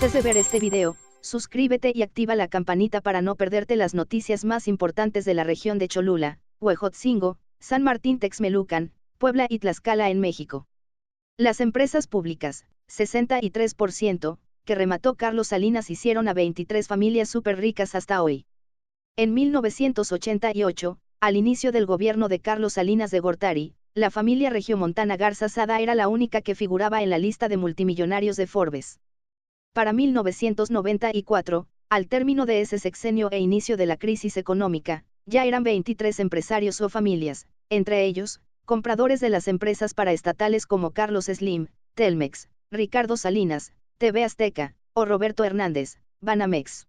Antes de ver este video, suscríbete y activa la campanita para no perderte las noticias más importantes de la región de Cholula, Huejotzingo, San Martín Texmelucan, Puebla y Tlaxcala en México. Las empresas públicas, 63%, que remató Carlos Salinas hicieron a 23 familias súper ricas hasta hoy. En 1988, al inicio del gobierno de Carlos Salinas de Gortari, la familia regiomontana Garza Sada era la única que figuraba en la lista de multimillonarios de Forbes. Para 1994, al término de ese sexenio e inicio de la crisis económica, ya eran 23 empresarios o familias, entre ellos, compradores de las empresas paraestatales como Carlos Slim, Telmex, Ricardo Salinas, TV Azteca, o Roberto Hernández, Banamex.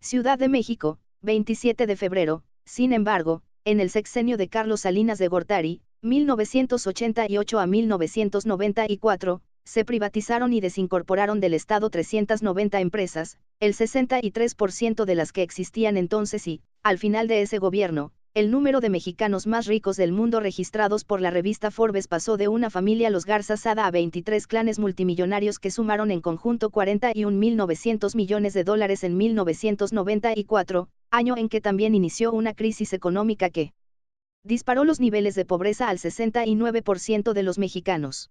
Ciudad de México, 27 de febrero, sin embargo, en el sexenio de Carlos Salinas de Gortari, 1988 a 1994, se privatizaron y desincorporaron del Estado 390 empresas, el 63% de las que existían entonces y, al final de ese gobierno, el número de mexicanos más ricos del mundo registrados por la revista Forbes pasó de una familia los Garza Sada a 23 clanes multimillonarios que sumaron en conjunto 41.900 millones de dólares en 1994, año en que también inició una crisis económica que disparó los niveles de pobreza al 69% de los mexicanos.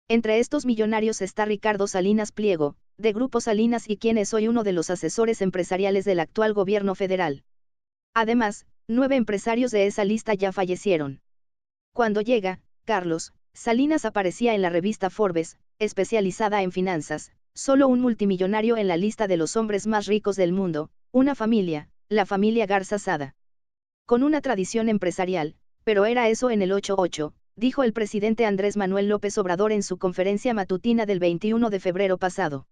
Entre estos millonarios está Ricardo Salinas Pliego, de Grupo Salinas y quien es hoy uno de los asesores empresariales del actual gobierno federal. Además, 9 empresarios de esa lista ya fallecieron. Cuando llega, Carlos Salinas aparecía en la revista Forbes, especializada en finanzas, solo un multimillonario en la lista de los hombres más ricos del mundo, una familia, la familia Garza Sada. Con una tradición empresarial, pero era eso en el 88, dijo el presidente Andrés Manuel López Obrador en su conferencia matutina del 21 de febrero pasado.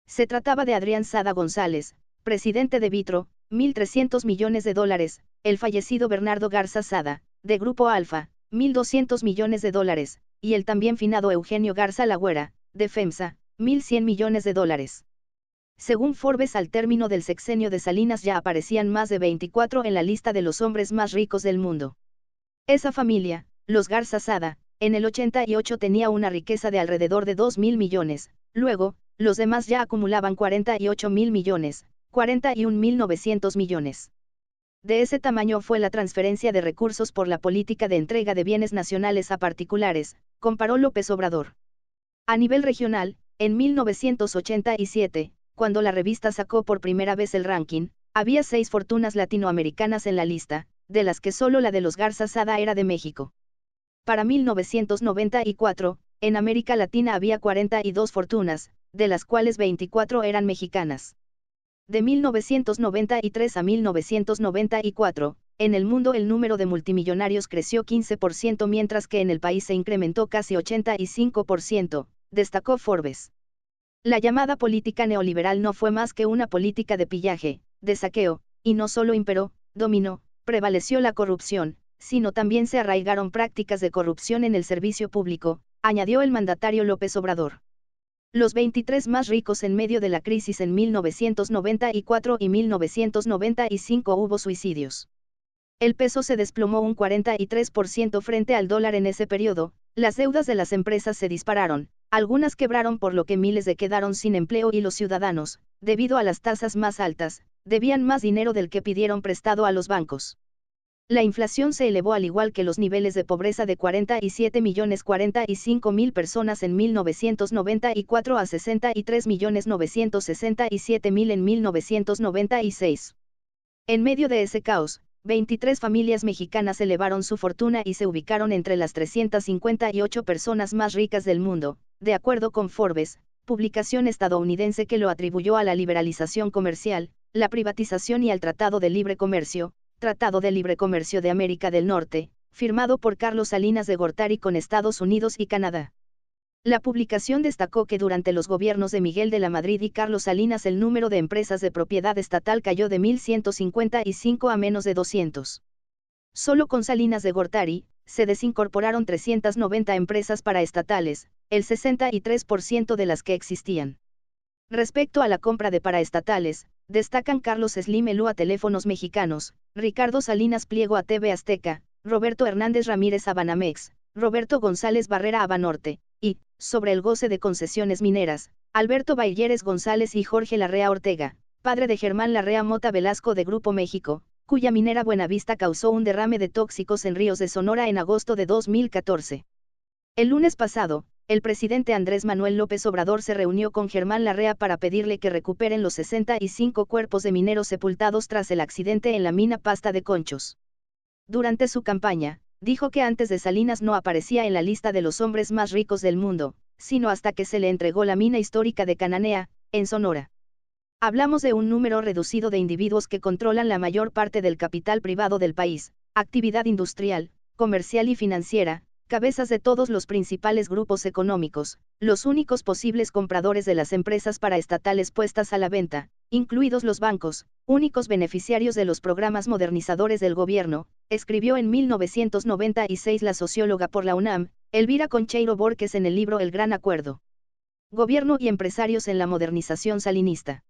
Se trataba de Adrián Sada González, presidente de Vitro, 1.300 millones de dólares, el fallecido Bernardo Garza Sada, de Grupo Alfa, 1.200 millones de dólares, y el también finado Eugenio Garza Lagüera, de FEMSA, 1.100 millones de dólares. Según Forbes, al término del sexenio de Salinas ya aparecían más de 24 en la lista de los hombres más ricos del mundo. Esa familia, los Garza Sada, en el 88 tenía una riqueza de alrededor de 2.000 millones, luego, los demás ya acumulaban 48.000 millones, 41.900 millones. De ese tamaño fue la transferencia de recursos por la política de entrega de bienes nacionales a particulares, comparó López Obrador. A nivel regional, en 1987, cuando la revista sacó por primera vez el ranking, había 6 fortunas latinoamericanas en la lista, de las que solo la de los Garza Sada era de México. Para 1994, en América Latina había 42 fortunas, de las cuales 24 eran mexicanas. De 1993 a 1994, en el mundo el número de multimillonarios creció 15% mientras que en el país se incrementó casi 85%, destacó Forbes. La llamada política neoliberal no fue más que una política de pillaje, de saqueo, y no solo imperó, dominó, prevaleció la corrupción, sino también se arraigaron prácticas de corrupción en el servicio público, añadió el mandatario López Obrador. Los 23 más ricos en medio de la crisis en 1994 y 1995 hubo suicidios. El peso se desplomó un 43% frente al dólar en ese periodo, las deudas de las empresas se dispararon, algunas quebraron por lo que miles de quedaron sin empleo y los ciudadanos, debido a las tasas más altas, debían más dinero del que pidieron prestado a los bancos. La inflación se elevó al igual que los niveles de pobreza de 47.045.000 personas en 1994 a 63.967.000 en 1996. En medio de ese caos, 23 familias mexicanas elevaron su fortuna y se ubicaron entre las 358 personas más ricas del mundo, de acuerdo con Forbes, publicación estadounidense que lo atribuyó a la liberalización comercial, la privatización y al Tratado de Libre Comercio de América del Norte, firmado por Carlos Salinas de Gortari con Estados Unidos y Canadá. La publicación destacó que durante los gobiernos de Miguel de la Madrid y Carlos Salinas el número de empresas de propiedad estatal cayó de 1.155 a menos de 200. Solo con Salinas de Gortari, se desincorporaron 390 empresas paraestatales, el 63% de las que existían. Respecto a la compra de paraestatales, destacan Carlos Slim Elú a Teléfonos Mexicanos, Ricardo Salinas Pliego a TV Azteca, Roberto Hernández Ramírez a Banamex, Roberto González Barrera a Banorte, y sobre el goce de concesiones mineras, Alberto Bailleres González y Jorge Larrea Ortega, padre de Germán Larrea Mota Velasco de Grupo México, cuya minera Buenavista causó un derrame de tóxicos en ríos de Sonora en agosto de 2014. El lunes pasado, el presidente Andrés Manuel López Obrador se reunió con Germán Larrea para pedirle que recuperen los 65 cuerpos de mineros sepultados tras el accidente en la mina Pasta de Conchos. Durante su campaña, dijo que antes de Salinas no aparecía en la lista de los hombres más ricos del mundo, sino hasta que se le entregó la mina histórica de Cananea, en Sonora. Hablamos de un número reducido de individuos que controlan la mayor parte del capital privado del país, actividad industrial, comercial y financiera, cabezas de todos los principales grupos económicos, los únicos posibles compradores de las empresas paraestatales puestas a la venta, incluidos los bancos, únicos beneficiarios de los programas modernizadores del gobierno, escribió en 1996 la socióloga por la UNAM, Elvira Concheiro Borges en el libro El Gran Acuerdo. Gobierno y empresarios en la modernización salinista.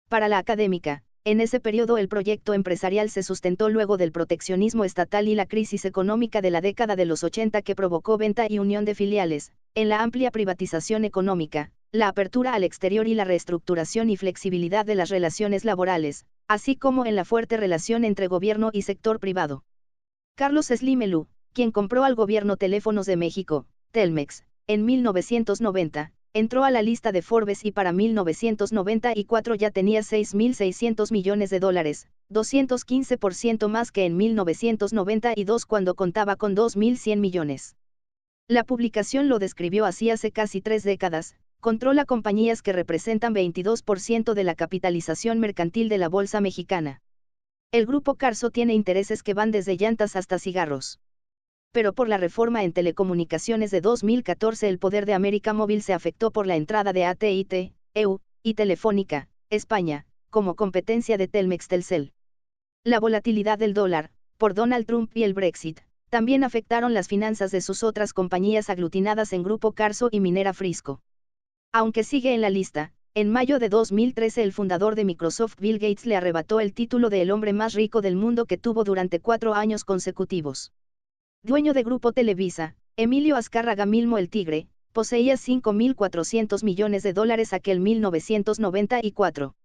Para la académica, en ese periodo el proyecto empresarial se sustentó luego del proteccionismo estatal y la crisis económica de la década de los 80 que provocó venta y unión de filiales, en la amplia privatización económica, la apertura al exterior y la reestructuración y flexibilidad de las relaciones laborales, así como en la fuerte relación entre gobierno y sector privado. Carlos Slim Elú, quien compró al gobierno Teléfonos de México, Telmex, en 1990, entró a la lista de Forbes y para 1994 ya tenía $6.600 millones, 215% más que en 1992 cuando contaba con 2.100 millones. La publicación lo describió así hace casi 3 décadas, controla compañías que representan 22% de la capitalización mercantil de la bolsa mexicana. El grupo Carso tiene intereses que van desde llantas hasta cigarros. Pero por la reforma en telecomunicaciones de 2014 el poder de América Móvil se afectó por la entrada de AT&T, EU, y Telefónica, España, como competencia de Telmex Telcel. La volatilidad del dólar, por Donald Trump y el Brexit, también afectaron las finanzas de sus otras compañías aglutinadas en Grupo Carso y Minera Frisco. Aunque sigue en la lista, en mayo de 2013 el fundador de Microsoft Bill Gates le arrebató el título de el hombre más rico del mundo que tuvo durante 4 años consecutivos. Dueño de Grupo Televisa, Emilio Azcárraga Milmo el Tigre, poseía $5.400 millones aquel 1994.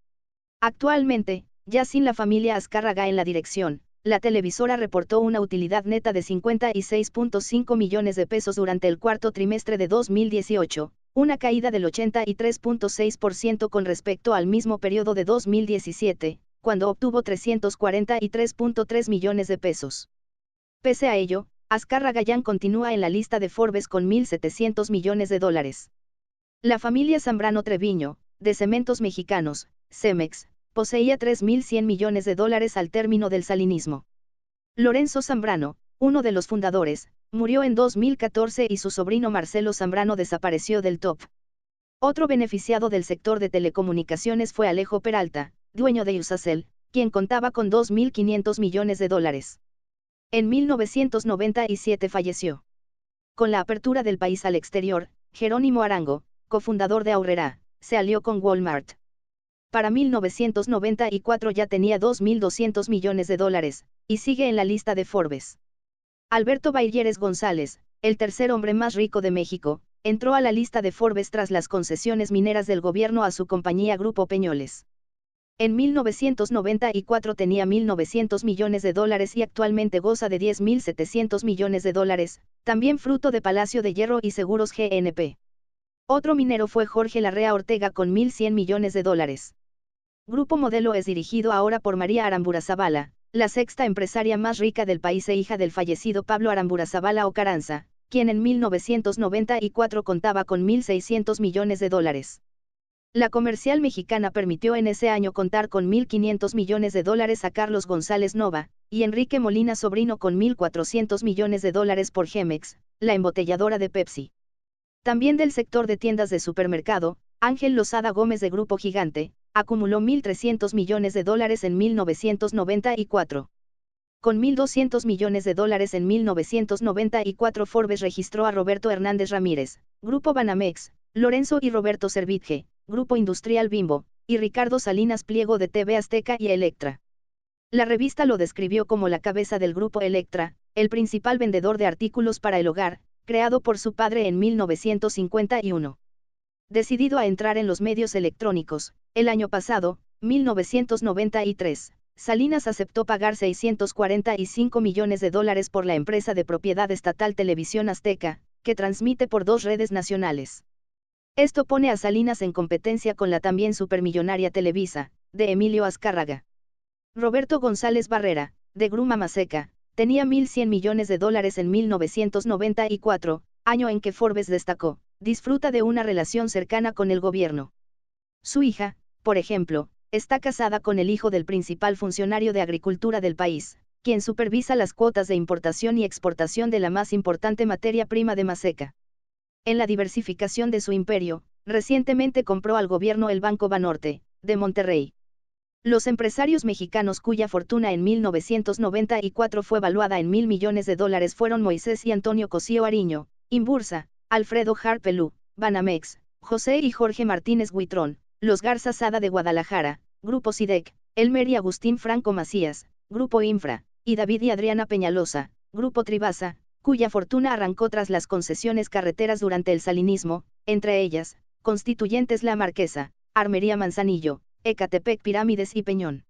Actualmente, ya sin la familia Azcárraga en la dirección, la televisora reportó una utilidad neta de $56.5 millones durante el cuarto trimestre de 2018, una caída del 83.6% con respecto al mismo periodo de 2017, cuando obtuvo $343.3 millones. Pese a ello, Azcárraga continúa en la lista de Forbes con $1.700 millones. La familia Zambrano Treviño, de Cementos Mexicanos, Cemex, poseía $3.100 millones al término del salinismo. Lorenzo Zambrano, uno de los fundadores, murió en 2014 y su sobrino Marcelo Zambrano desapareció del top. Otro beneficiado del sector de telecomunicaciones fue Alejo Peralta, dueño de Iusacell, quien contaba con $2.500 millones. En 1997 falleció. Con la apertura del país al exterior, Jerónimo Arango, cofundador de Aurrera, se alió con Walmart. Para 1994 ya tenía $2.200 millones, y sigue en la lista de Forbes. Alberto Bailleres González, el tercer hombre más rico de México, entró a la lista de Forbes tras las concesiones mineras del gobierno a su compañía Grupo Peñoles. En 1994 tenía $1.900 millones y actualmente goza de $10.700 millones, también fruto de Palacio de Hierro y Seguros GNP. Otro minero fue Jorge Larrea Ortega con $1.100 millones. Grupo Modelo es dirigido ahora por María Aramburuzabala, la sexta empresaria más rica del país e hija del fallecido Pablo Aramburuzabala Ocaranza, quien en 1994 contaba con $1.600 millones. La comercial mexicana permitió en ese año contar con $1.500 millones a Carlos González Nova, y Enrique Molina Sobrino con $1.400 millones por Gemex, la embotelladora de Pepsi. También del sector de tiendas de supermercado, Ángel Lozada Gómez de Grupo Gigante, acumuló $1.300 millones en 1994. Con $1.200 millones en 1994 Forbes registró a Roberto Hernández Ramírez, Grupo Banamex, Lorenzo y Roberto Servitje, Grupo Industrial Bimbo, y Ricardo Salinas Pliego de TV Azteca y Electra. La revista lo describió como la cabeza del Grupo Electra, el principal vendedor de artículos para el hogar, creado por su padre en 1951. Decidido a entrar en los medios electrónicos, el año pasado, 1993, Salinas aceptó pagar $645 millones por la empresa de propiedad estatal Televisión Azteca, que transmite por 2 redes nacionales. Esto pone a Salinas en competencia con la también supermillonaria Televisa, de Emilio Azcárraga. Roberto González Barrera, de Gruma Maseca, tenía $1.100 millones en 1994, año en que Forbes destacó, disfruta de una relación cercana con el gobierno. Su hija, por ejemplo, está casada con el hijo del principal funcionario de agricultura del país, quien supervisa las cuotas de importación y exportación de la más importante materia prima de Maseca. En la diversificación de su imperio, recientemente compró al gobierno el Banco Banorte, de Monterrey. Los empresarios mexicanos cuya fortuna en 1994 fue valuada en $1.000 millones fueron Moisés y Antonio Cosío Ariño, Inbursa, Alfredo Harpelú, Banamex, José y Jorge Martínez Huitrón, los Garza Sada de Guadalajara, Grupo SIDEC, Elmer y Agustín Franco Macías, Grupo Infra, y David y Adriana Peñalosa, Grupo Tribasa, cuya fortuna arrancó tras las concesiones carreteras durante el salinismo, entre ellas, Constituyentes La Marquesa, Armería Manzanillo, Ecatepec Pirámides y Peñón.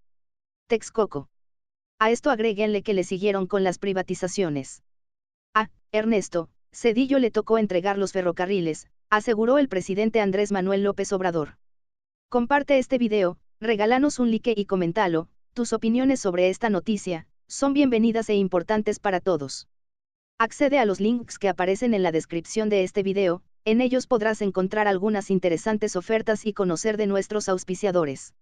Texcoco. A esto agréguenle que le siguieron con las privatizaciones. A Ernesto Zedillo le tocó entregar los ferrocarriles, aseguró el presidente Andrés Manuel López Obrador. Comparte este video, regálanos un like y coméntalo, tus opiniones sobre esta noticia, son bienvenidas e importantes para todos. Accede a los links que aparecen en la descripción de este video, en ellos podrás encontrar algunas interesantes ofertas y conocer de nuestros auspiciadores.